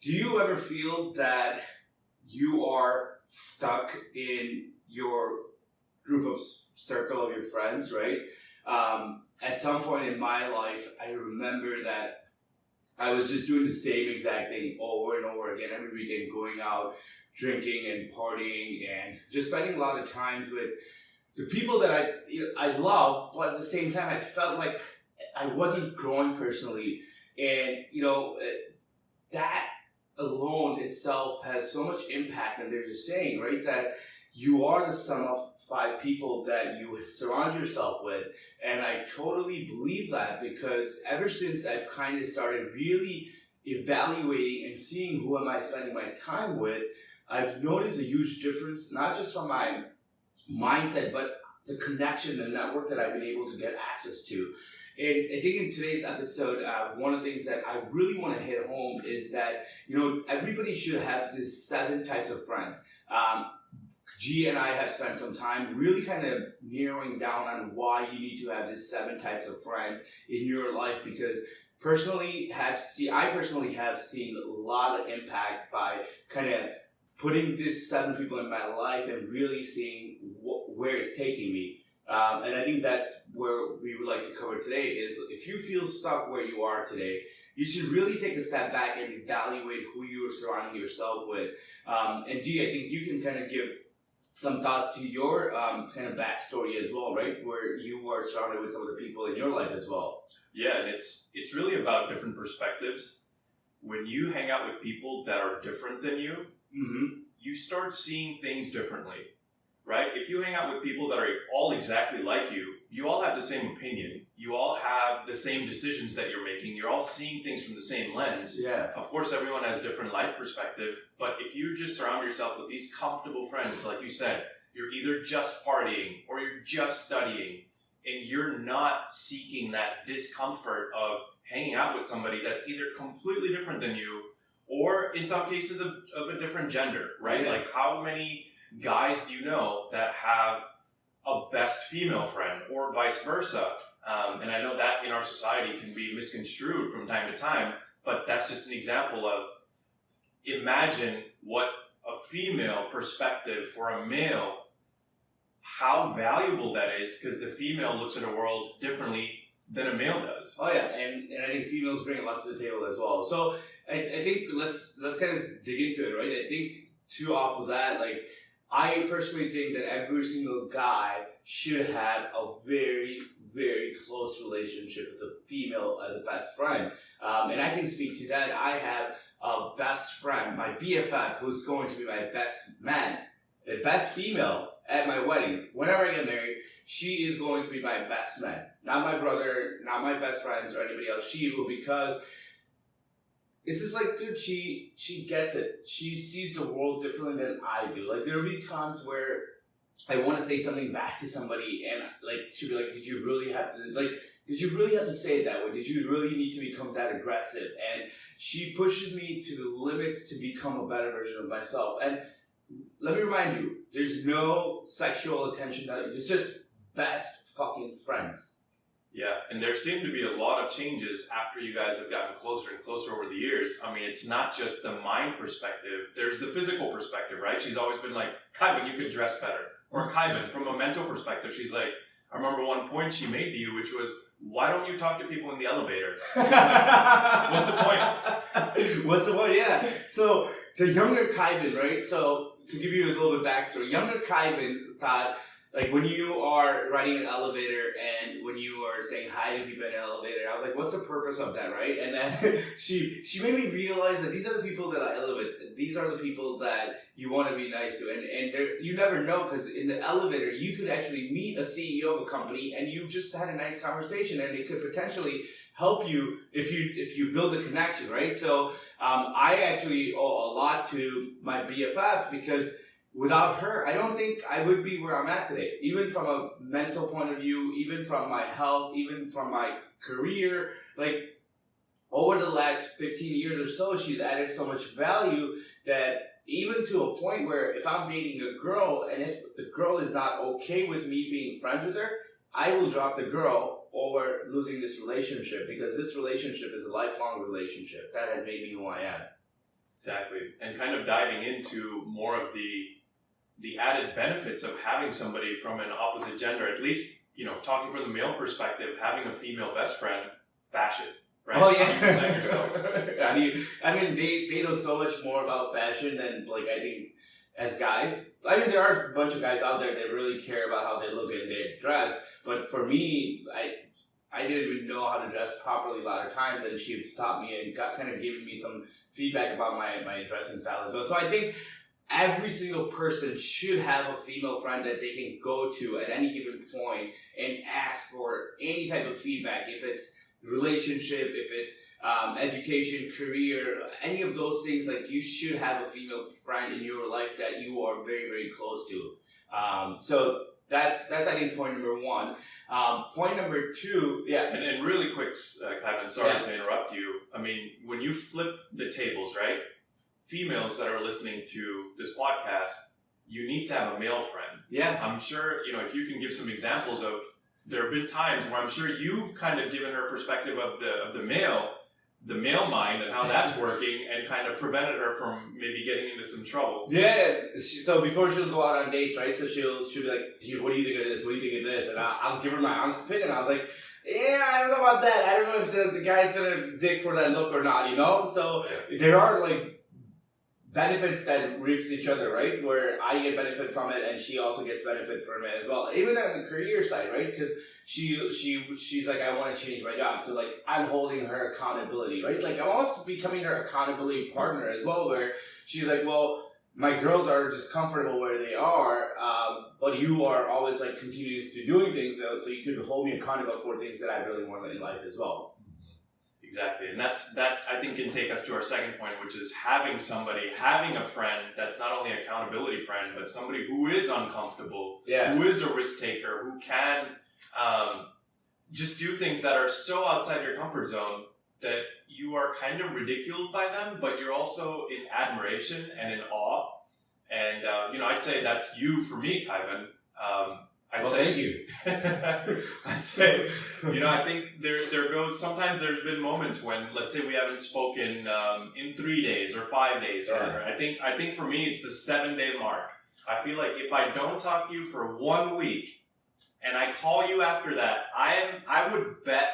do you ever feel that you are stuck in your group of circle of your friends, right? At some point in my life, I remember that I was just doing the same exact thing over and over again every weekend, going out, drinking and partying, and just spending a lot of times with the people that I love, but at the same time, I felt like I wasn't growing personally, and that alone itself has so much impact. And they're just saying, right, that you are the sum of 5 people that you surround yourself with. And I totally believe that, because ever since I've kind of started really evaluating and seeing who am I spending my time with, I've noticed a huge difference, not just from my mindset, but the connection, the network that I've been able to get access to. And I think in today's episode, one of the things that I really want to hit home is that, everybody should have these 7 types of friends. G and I have spent some time really kind of narrowing down on why you need to have these 7 types of friends in your life, because I personally have seen a lot of impact by kind of putting these 7 people in my life and really seeing where it's taking me. And I think that's where we would like to cover today is, if you feel stuck where you are today, you should really take a step back and evaluate who you are surrounding yourself with. And G, I think you can kind of give some thoughts to your kind of backstory as well, right? Where you are surrounded with some of the people in your life as well. Yeah, and it's really about different perspectives. When you hang out with people that are different than you, you start seeing things differently, right? If you hang out with people that are all exactly like you all have the same opinion. You all have the same decisions that you're making. You're all seeing things from the same lens. Yeah. Of course, everyone has different life perspective, but if you just surround yourself with these comfortable friends, like you said, you're either just partying or you're just studying, and you're not seeking that discomfort of hanging out with somebody that's either completely different than you or in some cases of a different gender, right? Yeah. Like, how many guys do you know that have a best female friend or vice versa? And I know that in our society can be misconstrued from time to time, but that's just an example of, imagine what a female perspective for a male, how valuable that is, because the female looks at the world differently than a male does. Oh yeah, and I think females bring a lot to the table as well. So I think let's kind of dig into it, right? I think too off of that, like, I personally think that every single guy should have a very, very close relationship with a female as a best friend. And I can speak to that. I have a best friend, my BFF, who's going to be my best man, the best female at my wedding. Whenever I get married, she is going to be my best man. Not my brother, not my best friends or anybody else. She will, because it's just like, dude, she gets it. She sees the world differently than I do. Like, there will be times where I want to say something back to somebody, and like, she'll be like, did you really have to say it that way? Did you really need to become that aggressive? And she pushes me to the limits to become a better version of myself. And let me remind you, there's no sexual attention. It's just best fucking friends. Yeah, and there seem to be a lot of changes after you guys have gotten closer and closer over the years. I mean, it's not just the mind perspective. There's the physical perspective, right? She's always been like, Kaiban, you could dress better. Or Kaiban, from a mental perspective, she's like, I remember one point she made to you, which was, why don't you talk to people in the elevator? What's the point? What's the point? Yeah. So the younger Kaiban, right? So to give you a little bit backstory, younger Kaiban thought, like, when you are riding an elevator and when you are saying hi to people in an elevator, I was like, what's the purpose of that, right? And then she made me realize that these are the people that I elevate. These are the people that you want to be nice to. And you never know, because in the elevator, you could actually meet a CEO of a company and you just had a nice conversation, and it could potentially help you if you build a connection, right? So I actually owe a lot to my BFF, because without her, I don't think I would be where I'm at today. Even from a mental point of view, even from my health, even from my career. Like, over the last 15 years or so, she's added so much value that even to a point where if I'm dating a girl and if the girl is not okay with me being friends with her, I will drop the girl over losing this relationship, because this relationship is a lifelong relationship that has made me who I am. Exactly. And kind of diving into more of the added benefits of having somebody from an opposite gender, at least, talking from the male perspective, having a female best friend, fashion, right? Oh yeah. How you present yourself. I mean, they know so much more about fashion than like I think as guys. I mean, there are a bunch of guys out there that really care about how they look and they dress. But for me, I didn't even know how to dress properly a lot of times, and she's taught me and kind of given me some feedback about my dressing style as well. So I think every single person should have a female friend that they can go to at any given point and ask for any type of feedback. If it's relationship, if it's education, career, any of those things, like you should have a female friend in your life that you are very, very close to. So that's I think point number one. Point number two, yeah. And really quick, Kevin, sorry to interrupt you. I mean, when you flip the tables, right? Females that are listening to this podcast, you need to have a male friend. Yeah. I'm sure, if you can give some examples of, there have been times where I'm sure you've kind of given her perspective of the male mind and how that's working, and kind of prevented her from maybe getting into some trouble. Yeah. So before she'll go out on dates, right? So she'll be like, "Dude, what do you think of this? What do you think of this?" And I'll give her my honest opinion. I was like, "Yeah, I don't know about that. I don't know if the guy's gonna dig for that look or not." So there are like benefits that reaps each other, right? Where I get benefit from it, and she also gets benefit from it as well. Even on the career side, right? Because she's like, I want to change my job, so like I'm holding her accountability, right? Like I'm also becoming her accountability partner as well, where she's like, well, my girls are just comfortable where they are, but you are always like continuing to doing things, so you could hold me accountable for things that I really want in life as well. Exactly, and that I think can take us to our second point, which is having a friend that's not only an accountability friend, but somebody who is uncomfortable, who is a risk taker, who can just do things that are so outside your comfort zone that you are kind of ridiculed by them, but you're also in admiration and in awe. And I'd say that's you for me, Kevin. Thank you. I'd say, I think there goes, sometimes there's been moments when, let's say we haven't spoken in 3 days or 5 days, or I think for me it's the 7-day mark. I feel like if I don't talk to you for 1 week and I call you after that, I would bet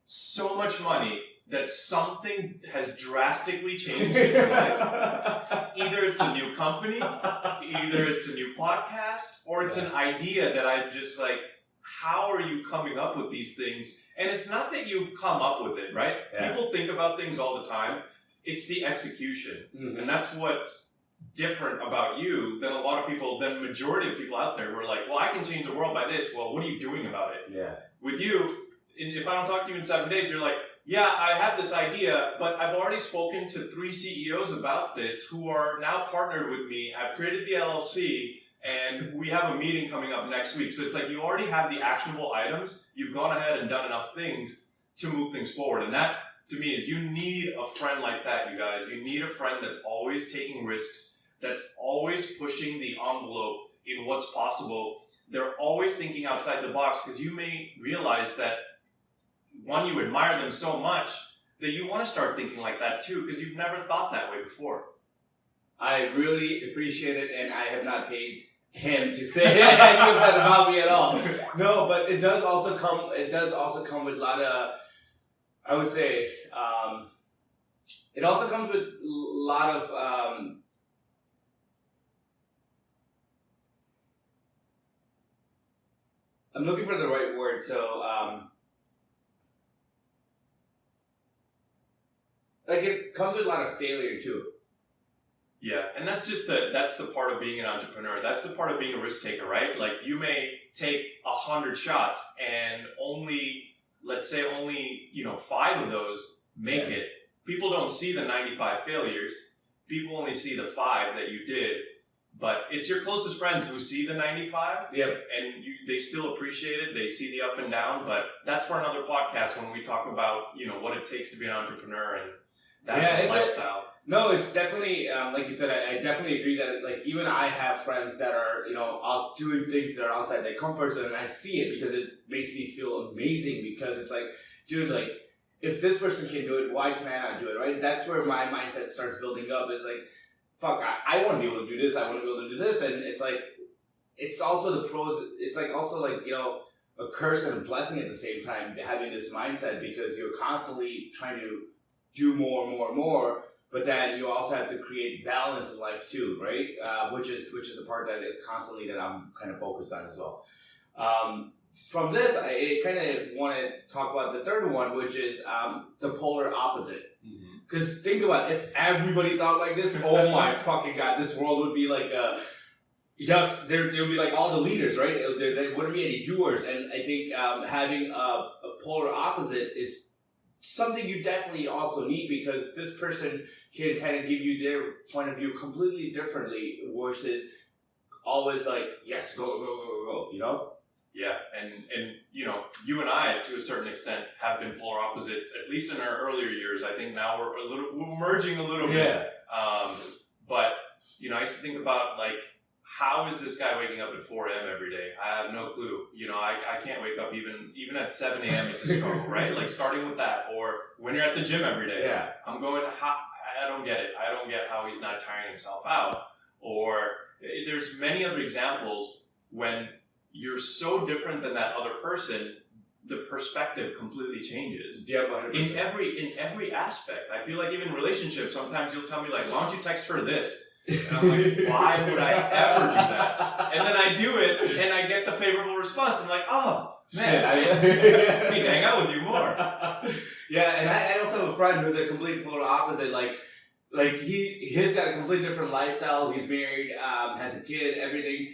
so much money that something has drastically changed in your life. Either it's a new company, either it's a new podcast, or it's an idea that I'm just like, how are you coming up with these things? And it's not that you've come up with it, right? Yeah. People think about things all the time. It's the execution. Mm-hmm. And that's what's different about you than a lot of people, than the majority of people out there who are like, well, I can change the world by this. Well, what are you doing about it? Yeah. With you, if I don't talk to you in 7 days, you're like, yeah, I have this idea, but I've already spoken to 3 CEOs about this who are now partnered with me. I've created the LLC, and we have a meeting coming up next week. So it's like you already have the actionable items. You've gone ahead and done enough things to move things forward. And that, to me, is you need a friend like that, you guys. You need a friend that's always taking risks, that's always pushing the envelope in what's possible. They're always thinking outside the box, because you may realize that one, you admire them so much that you want to start thinking like that too, because you've never thought that way before. I really appreciate it, and I have not paid him to say any of that about me at all. No, but it does also come with a lot of, I would say, it also comes with a lot of I'm looking for the right word, so like it comes with a lot of failure too. Yeah, and that's the part of being an entrepreneur. That's the part of being a risk taker, right? Like you may take 100 shots and let's say only 5 of those make it. People don't see the 95 failures. People only see the 5 that you did. But it's your closest friends who see the 95. Yep. And they still appreciate it. They see the up and down. But that's for another podcast when we talk about what it takes to be an entrepreneur and that lifestyle. No, it's definitely, like you said, I definitely agree that, like, even I have friends that are, out doing things that are outside their comfort zone, and I see it because it makes me feel amazing, because it's like, dude, like, if this person can do it, why can I not do it, right? That's where my mindset starts building up. Is like, fuck, I want to be able to do this. I want to be able to do this, and it's like, it's also the pros. It's like also like, you know, a curse and a blessing at the same time, having this mindset, because you're constantly trying to do more and more and more, but then you also have to create balance in life too, right? Which is the part that is constantly that I'm kind of focused on as well. From this, I kind of want to talk about the third one, which is the polar opposite. Because think about it, if everybody thought like this, oh my fucking god, this world would be like yes, there would be like all the leaders, right? There wouldn't be any doers, and I think having a polar opposite is something you definitely also need, because this person can kind of give you their point of view completely differently versus always like, yes, go, go, go, go, go, you know? Yeah, and you know, you and I, to a certain extent, have been polar opposites, at least in our earlier years. I think now we're merging a little bit. But, you know, I used to think about, like, how is this guy waking up at 4 a.m. every day? I have no clue. You know, I can't wake up even at 7 a.m. It's a struggle, right? Like, starting with that. Or when you're at the gym every day. Yeah. I'm going, I don't get it. I don't get how he's not tiring himself out. Or there's many other examples when you're so different than that other person, the perspective completely changes. Yeah, 100%. In every aspect. I feel like even relationships, sometimes you'll tell me, like, why don't you text her this? And I'm like, why would I ever do that? And then I do it, and I get the favorable response. I'm like, oh, man, I need to hang out with you more. Yeah, and I also have a friend who's a complete polar opposite. Like he's got a completely different lifestyle. He's married, has a kid, everything.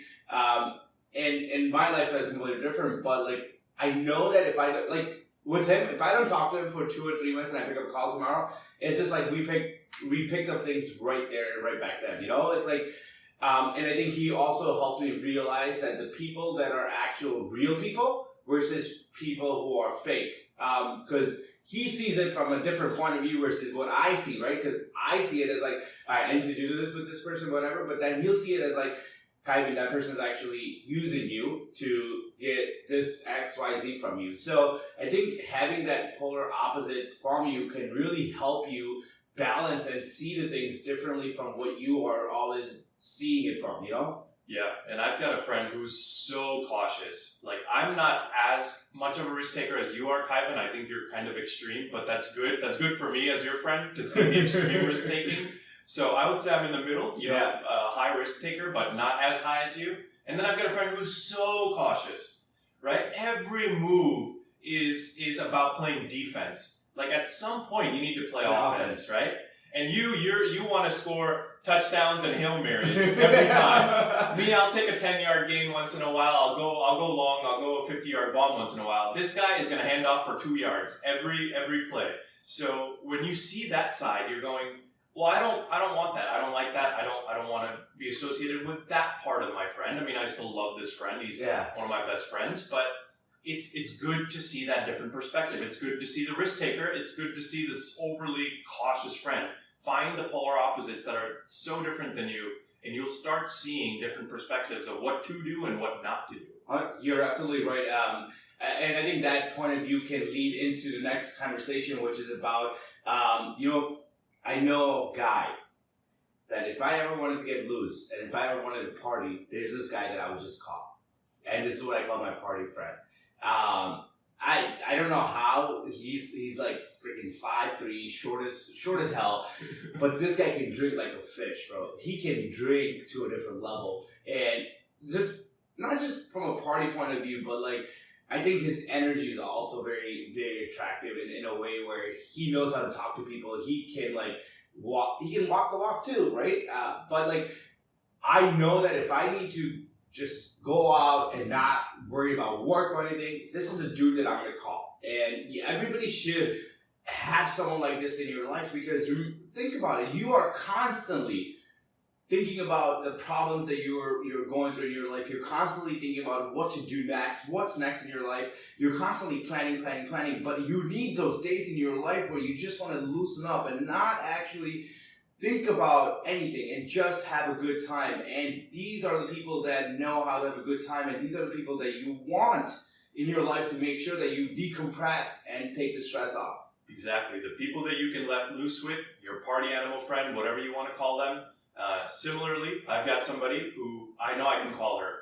And my lifestyle is completely different. But like, I know that if I like with him, if I don't talk to him for 2 or 3 months and I pick up a call tomorrow, it's just like we picked up things right there, right back then. You know, it's like, and I think he also helps me realize that the people that are actual real people versus people who are fake, because he sees it from a different point of view versus what I see, right? Because I see it as like, all right, I need to do this with this person, whatever. But then he'll see it as like, Kyvan, that person's actually using you to get this X, Y, Z from you. So I think having that polar opposite from you can really help you balance and see the things differently from what you are always seeing it from, you know? Yeah, and I've got a friend who's so cautious. Like, I'm not as much of a risk taker as you are, Kyvan. I think you're kind of extreme, but that's good. That's good for me as your friend to see the extreme risk taking. So I would say I'm in the middle, you know, high risk taker, but not as high as you. And then I've got a friend who's so cautious, right? Every move is about playing defense. Like, at some point you need to play offense, right? And you want to score touchdowns and Hail Marys every time. Me, I'll take a 10-yard gain once in a while. I'll go long. I'll go a 50-yard bomb once in a while. This guy is going to hand off for 2 yards every play. So when you see that side, you're going, well, I don't want that. I don't like that. I don't want to be associated with that part of my friend. I mean, I still love this friend. He's one of my best friends, but it's good to see that different perspective. It's good to see the risk taker. It's good to see this overly cautious friend. Find the polar opposites that are so different than you, and you'll start seeing different perspectives of what to do and what not to do. You're absolutely right. And I think that point of view can lead into the next conversation, which is about, you know, I know a guy that if I ever wanted to get loose and if I ever wanted to party, there's this guy that I would just call. And this is what I call my party friend. I don't know how he's like freaking 5'3", short as hell, but this guy can drink like a fish, bro. He can drink to a different level, and just not just from a party point of view, but like I think his energy is also very, very attractive in a way where he knows how to talk to people. He can like walk. He can walk the walk too, right? But like I know that if I need to just go out and not worry about work or anything, this is a dude that I'm going to call. And everybody should have someone like this in your life, because think about it. You are constantly thinking about the problems that you're going through in your life. You're constantly thinking about what to do next, what's next in your life. You're constantly planning. But you need those days in your life where you just want to loosen up and not actually think about anything and just have a good time. And these are the people that know how to have a good time, and these are the people that you want in your life to make sure that you decompress and take the stress off. Exactly. The people that you can let loose with, your party animal friend, whatever you want to call them. Similarly, I've got somebody who I know I can call her.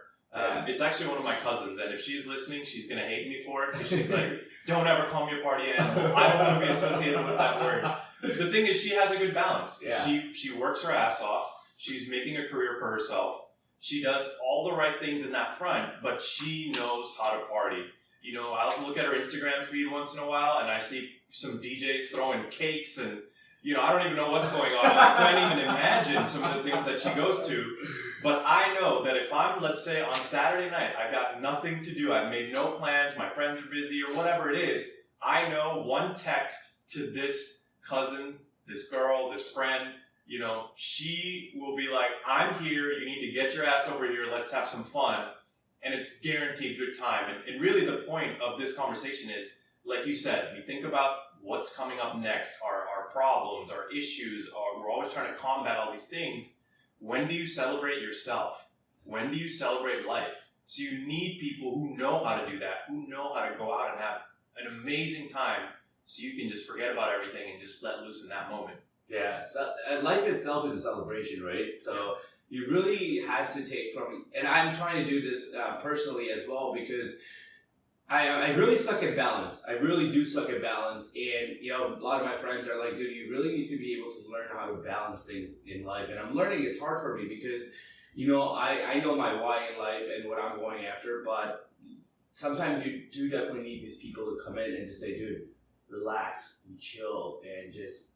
It's actually one of my cousins, and if she's listening, she's going to hate me for it, because she's like, don't ever call me a party animal. I don't want to be associated with that word. The thing is, she has a good balance. Yeah. She works her ass off. She's making a career for herself. She does all the right things in that front, but she knows how to party. You know, I'll look at her Instagram feed once in a while, and I see some DJs throwing cakes, and, you know, I don't even know what's going on. I can't even imagine some of the things that she goes to. But I know that if I'm, let's say, on Saturday night, I've got nothing to do, I've made no plans, my friends are busy, or whatever it is, I know one text to this cousin, this girl, this friend, you know, she will be like, I'm here, you need to get your ass over here, let's have some fun. And it's guaranteed good time. And really the point of this conversation is, like you said, we think about what's coming up next, our problems, our issues, we're always trying to combat all these things. When do you celebrate yourself? When do you celebrate life? So you need people who know how to do that, who know how to go out and have an amazing time, so you can just forget about everything and just let loose in that moment. Yeah, so, and life itself is a celebration, right? So you really have to take from, and I'm trying to do this personally as well, because I really suck at balance. I really do suck at balance, and you know, a lot of my friends are like, dude, you really need to be able to learn how to balance things in life. And I'm learning. It's hard for me because, you know, I know my why in life and what I'm going after, but sometimes you do definitely need these people to come in and just say, dude, relax and chill and just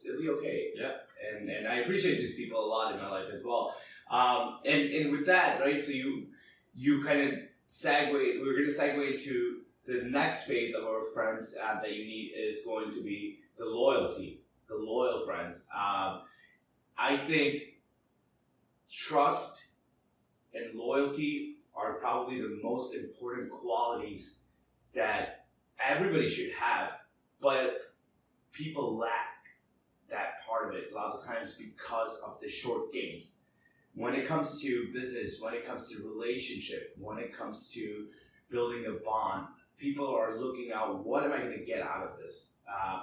it'll be okay. Yeah. And I appreciate these people a lot in my life as well. And with that, right, so you kind of we're going to segue to the next phase of our friends that you need is going to be the loyalty, the loyal friends. I think trust and loyalty are probably the most important qualities that everybody should have, but people lack that part of it a lot of times because of the short games. When it comes to business, when it comes to relationship, when it comes to building a bond, people are looking out, what am I going to get out of this?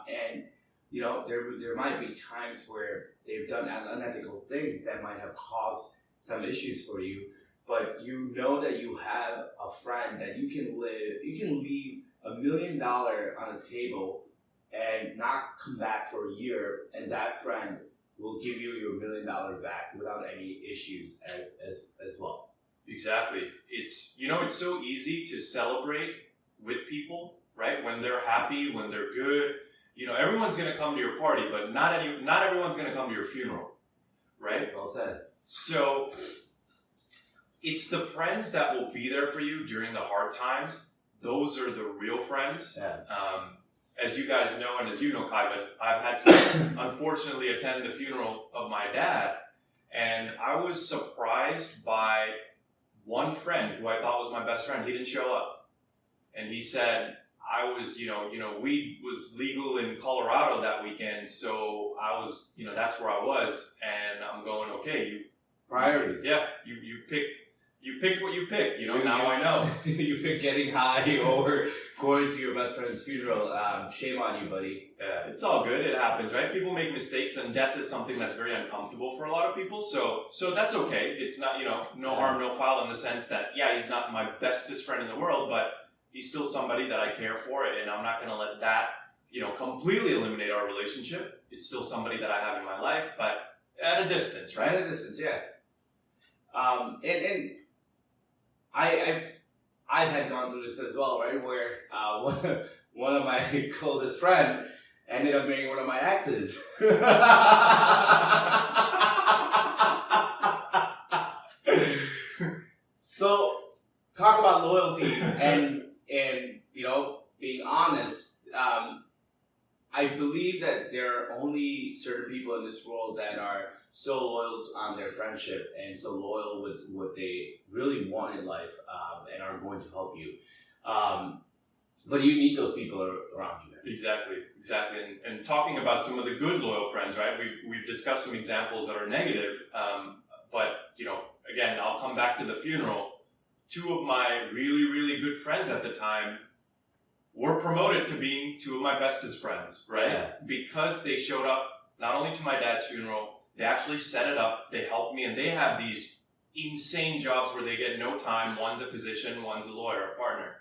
And you know, there might be times where they've done unethical things that might have caused some issues for you, but you know that you have a friend that you can leave $1 million on the table and not come back for a year, and that friend will give you your $1 million back without any issues as well. Exactly. It's, you know, it's so easy to celebrate with people, right? When they're happy, when they're good. You know, everyone's going to come to your party, but not everyone's going to come to your funeral, right? Well said. So it's the friends that will be there for you during the hard times. Those are the real friends. Yeah. As you guys know, and as you know, Kaivan, I've had to unfortunately attend the funeral of my dad, and I was surprised by one friend who I thought was my best friend. He didn't show up, and he said, I was, you know, weed was legal in Colorado that weekend, so I was, you know, that's where I was, and I'm going, okay, priorities. Yeah, you picked what you picked, you know, now I know. You picked getting high or going to your best friend's funeral. Shame on you, buddy. Yeah, it's all good. It happens, right? People make mistakes, and death is something that's very uncomfortable for a lot of people. So that's okay. It's not, you know, no harm, no foul in the sense that, yeah, he's not my bestest friend in the world, but he's still somebody that I care for, and I'm not going to let that, you know, completely eliminate our relationship. It's still somebody that I have in my life, but at a distance, right? At a distance, yeah. And I've had gone through this as well, right? Where one of my closest friends ended up marrying one of my exes. So talk about loyalty and you know, being honest. I believe that there are only certain people in this world that are so loyal on their friendship and so loyal with what they really want in life and are going to help you. But you need those people around you. Exactly. And talking about some of the good loyal friends, right? We've discussed some examples that are negative, but, you know, again, I'll come back to the funeral. Two of my really, really good friends at the time were promoted to being two of my bestest friends, right? Yeah. Because they showed up not only to my dad's funeral, they actually set it up, they helped me, and they have these insane jobs where they get no time. One's a physician, one's a lawyer, a partner.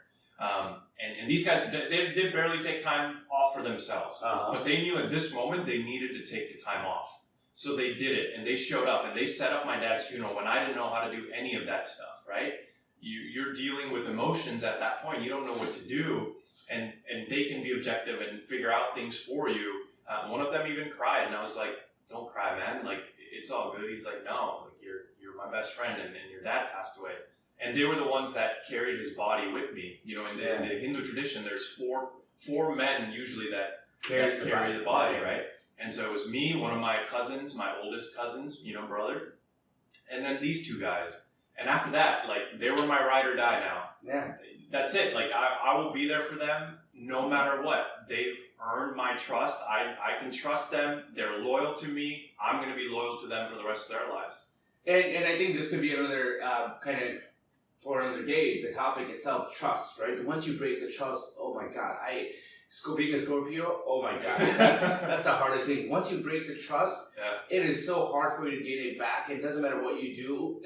And these guys, they barely take time off for themselves. But they knew at this moment they needed to take the time off. So they did it, and they showed up, and they set up my dad's funeral when I didn't know how to do any of that stuff, right? You're dealing with emotions at that point. You don't know what to do, and they can be objective and figure out things for you. One of them even cried, and I was like, "Don't cry, man. Like, it's all good." He's like, "No, like you're my best friend, and your dad passed away." And they were the ones that carried his body with me. You know, in the Hindu tradition, there's four men usually that carry the body, right? And so it was me, one of my cousins, my oldest cousins, you know, brother, and then these two guys. And after that, like, they were my ride or die now. Yeah. That's it. Like, I will be there for them no matter what. They've earned my trust. I can trust them. They're loyal to me. I'm going to be loyal to them for the rest of their lives. And I think this could be another kind of, for another day, the topic itself, trust, right? Once you break the trust, oh my God, being a Scorpio, oh my God, that's the hardest thing. Once you break the trust, it is so hard for you to get it back. It doesn't matter what you do.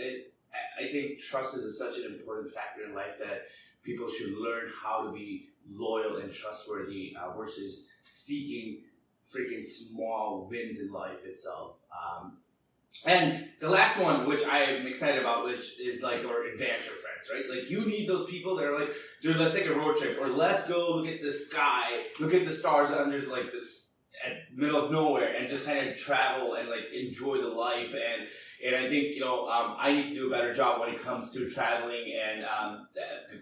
I think trust is such an important factor in life that people should learn how to be loyal and trustworthy versus seeking freaking small wins in life itself. And the last one, which I am excited about, which is like our adventure friends, right? Like, you need those people that are like, dude, let's take a road trip, or let's go look at the sky, look at the stars under like this at middle of nowhere, and just kind of travel and like enjoy the life. And I think, you know, I need to do a better job when it comes to traveling and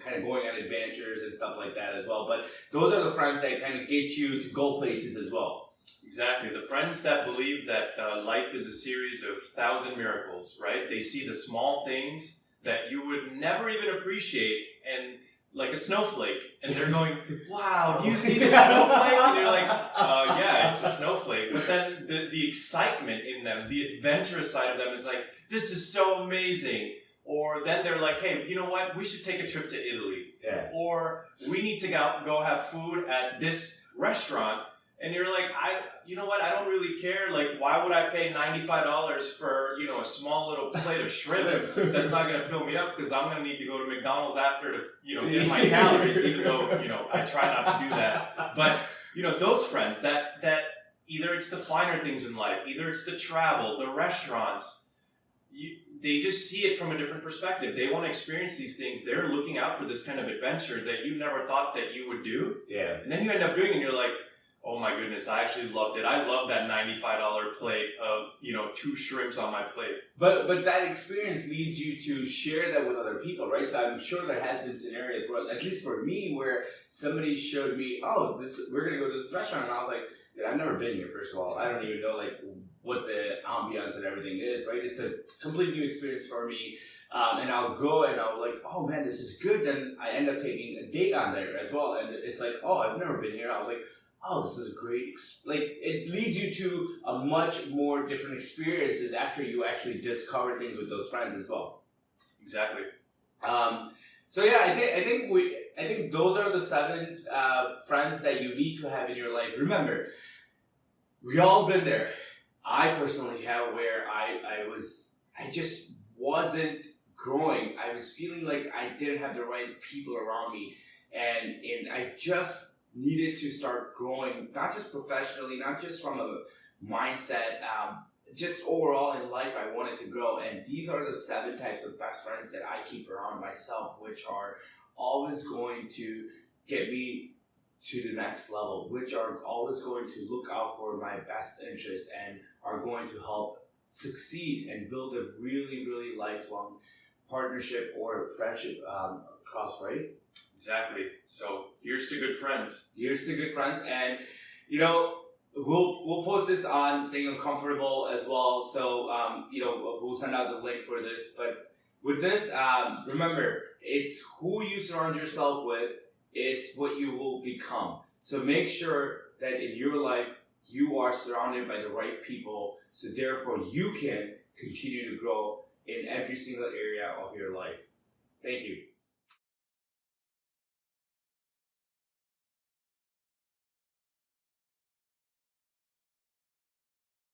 kind of going on adventures and stuff like that as well. But those are the friends that kind of get you to go places as well. Exactly. The friends that believe that life is a series of 1,000 miracles, right? They see the small things that you would never even appreciate, and like a snowflake, and they're going, "Wow, do you see the snowflake?" And you're like, "Yeah, it's a snowflake." But then the excitement in them, the adventurous side of them is like, "This is so amazing." Or then they're like, "Hey, you know what? We should take a trip to Italy." Yeah. Or we need to go have food at this restaurant. And you're like, you know what? I don't really care. Like, why would I pay $95 for, you know, a small little plate of shrimp that's not going to fill me up, because I'm going to need to go to McDonald's after to, you know, get my calories, even though, you know, I try not to do that. But, you know, those friends that either it's the finer things in life, either it's the travel, the restaurants, they just see it from a different perspective. They want to experience these things. They're looking out for this kind of adventure that you never thought that you would do. Yeah. And then you end up doing it, and you're like, oh my goodness, I actually loved it. I love that $95 plate of, you know, 2 shrimps on my plate. But that experience leads you to share that with other people, right? So I'm sure there has been scenarios where, at least for me, where somebody showed me, oh, we're going to go to this restaurant. And I was like, dude, I've never been here, first of all. I don't even know, like, what the ambiance and everything is, right? It's a complete new experience for me. And I'll go and I'll like, oh man, this is good. Then I end up taking a date on there as well. And it's like, oh, I've never been here. I was like, oh, this is great. Like, it leads you to a much more different experiences after you actually discover things with those friends as well. Exactly. So yeah, I think those are the 7 friends that you need to have in your life. Remember, we all been there. I personally have, where I just wasn't growing. I was feeling like I didn't have the right people around me, and I just needed to start growing, not just professionally, not just from a mindset, just overall in life. I wanted to grow, and these are the 7 types of best friends that I keep around myself, which are always going to get me to the next level, which are always going to look out for my best interest and are going to help succeed and build a really, really lifelong partnership or friendship across, right? Exactly. So here's to good friends. Here's to good friends. And, you know, we'll post this on Staying Uncomfortable as well. So, you know, we'll send out the link for this. But with this, remember, it's who you surround yourself with. It's what you will become. So make sure that in your life, you are surrounded by the right people. So therefore, you can continue to grow in every single area of your life. Thank you.